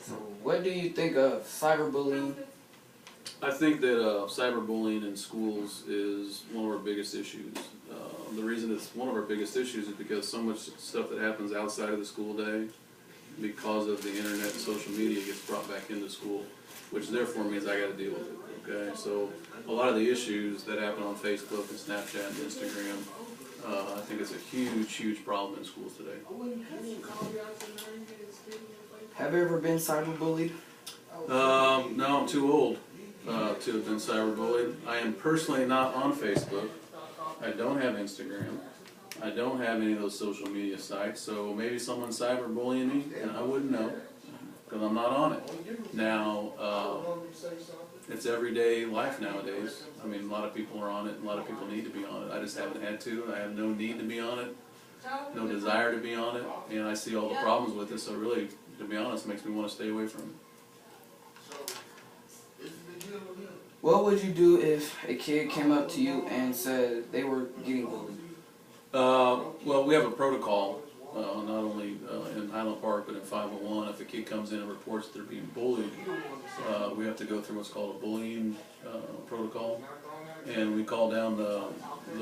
So what do you think of cyberbullying? I think that cyberbullying in schools is one of our biggest issues. The reason it's one of our biggest issues is because so much stuff that happens outside of the school day, because of the internet and social media, gets brought back into school, which therefore means I got to deal with it. Okay, so a lot of the issues that happen on Facebook and Snapchat and Instagram, I think it's a huge, huge problem in schools today. Have you ever been cyberbullied? No, I'm too old to have been cyberbullied. I am personally not on Facebook. I don't have Instagram. I don't have any of those social media sites, so maybe someone's cyberbullying me and I wouldn't know because I'm not on it. Now, it's everyday life nowadays. I mean, a lot of people are on it and a lot of people need to be on it. I just haven't had to. I have no need to be on it, no desire to be on it, and I see all the problems with it, so really, to be honest, it makes me want to stay away from it. What would you do if a kid came up to you and said they were getting bullied? Well, we have a protocol, not only in Highland Park, but in 501. If a kid comes in and reports that they're being bullied, we have to go through what's called a bullying protocol. And we call down the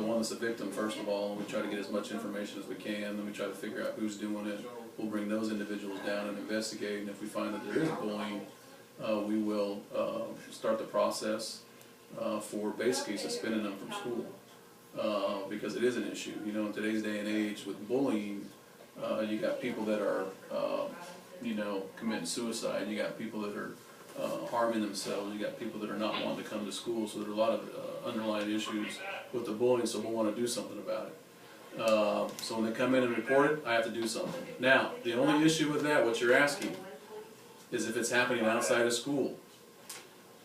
one that's the victim, first of all, and we try to get as much information as we can, then we try to figure out who's doing it. We'll bring those individuals down and investigate, and if we find that there is bullying, we will start the process for basically suspending them from school. Because it is an issue. You know, in today's day and age with bullying, you got people that are, committing suicide. You got people that are harming themselves. You got people that are not wanting to come to school. So there are a lot of underlying issues with the bullying, so we'll want to do something about it. So when they come in and report it, I have to do something. Now, the only issue with that, what you're asking, is if it's happening outside of school.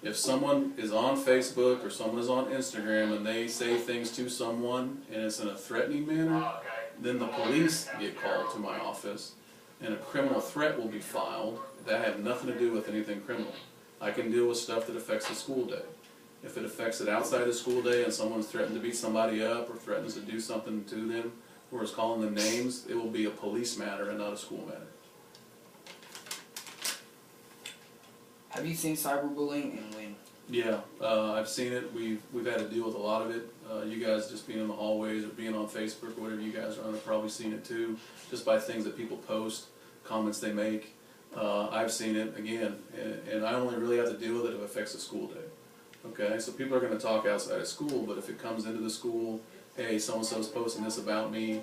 If someone is on Facebook or someone is on Instagram and they say things to someone and it's in a threatening manner, then the police get called to my office and a criminal threat will be filed. That have nothing to do with anything criminal. I can deal with stuff that affects the school day. If it affects it outside the school day and someone's threatened to beat somebody up or threatens to do something to them or is calling them names, it will be a police matter and not a school matter. Have you seen cyberbullying and when? Yeah, I've seen it. We've had to deal with a lot of it. You guys just being in the hallways or being on Facebook or whatever you guys are on have probably seen it too, just by things that people post, comments they make. I've seen it again, and I only really have to deal with it if it affects the school day. Okay, so people are going to talk outside of school, but if it comes into the school, hey, so-and-so's posting this about me,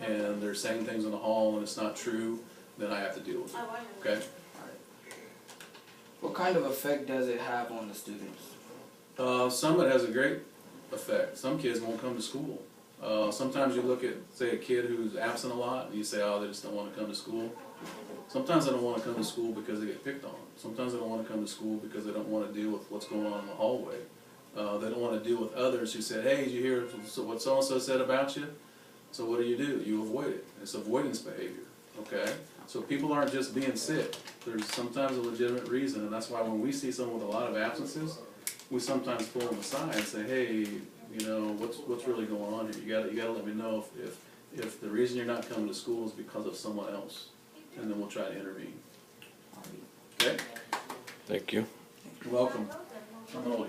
and they're saying things in the hall and it's not true, then I have to deal with it. Okay. What kind of effect does it have on the students? Some it has a great effect. Some kids won't come to school. Sometimes you look at, say, a kid who's absent a lot, and you say, oh, they just don't want to come to school. Sometimes they don't want to come to school because they get picked on. Sometimes they don't want to come to school because they don't want to deal with what's going on in the hallway. They don't want to deal with others who said, hey, did you hear what so-and-so said about you? So what do? You avoid it. It's avoidance behavior, okay? So people aren't just being sick. There's sometimes a legitimate reason, and that's why when we see someone with a lot of absences, we sometimes pull them aside and say, hey, you know, what's really going on here? You gotta let me know if the reason you're not coming to school is because of someone else, and then we'll try to intervene. Okay? Thank you. You're welcome. I'm an old